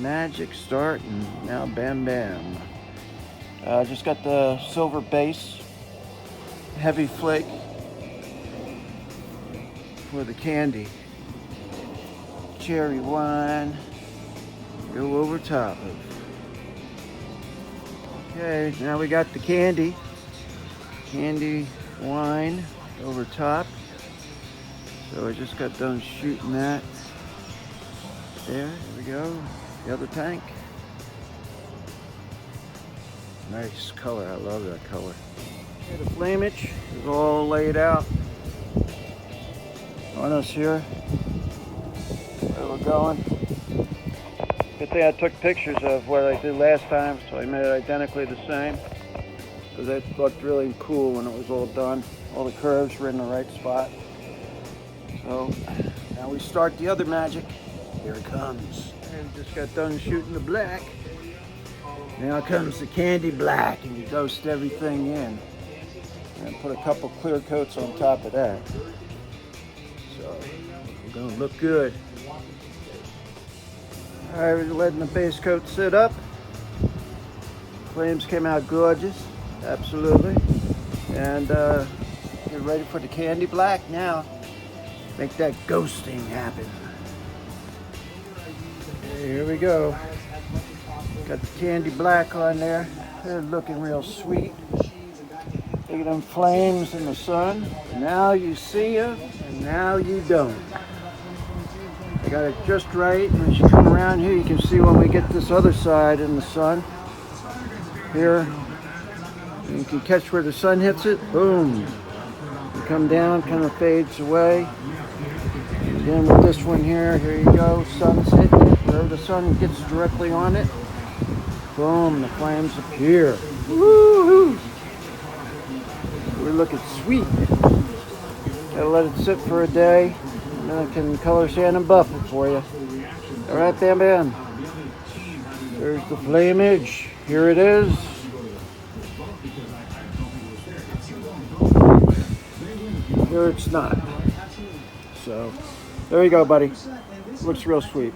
magic start, and now bam bam. Just got the silver base, heavy flake for the candy. Cherry wine, go over top of. Okay, now we got the candy wine over top. So I just got done shooting that. There we go, the other tank. Nice color, I love that color. Okay, the flamage is all laid out on us here. Where we're going. Good thing I took pictures of what I did last time, so I made it identically the same. Because it looked really cool when it was all done. All the curves were in the right spot. So now we start the other magic. Here it comes. And just got done shooting the black. Now comes the candy black, and you dosed everything in. And put a couple clear coats on top of that. So we're gonna look good. All right, we're letting the base coat sit up. Flames came out gorgeous, absolutely. And get ready for the candy black now. Make that ghosting happen. Okay, here we go. Got the candy black on there. They're looking real sweet. Look at them flames in the sun. Now you see them, and now you don't. I got it just right, and as you come around here, you can see when we get this other side in the sun. Here, you can catch where the sun hits it. Boom. You come down, kind of fades away. And then with this one here you go. Sun's hitting it. Wherever the sun gets directly on it, boom, the flames appear. Woo-hoo! We're looking sweet. Gotta let it sit for a day. And then I can color sand and buff it for you. All right, bam bam. There's the flamage. Here it is. Here it's not. So there you go, buddy. Looks real sweet.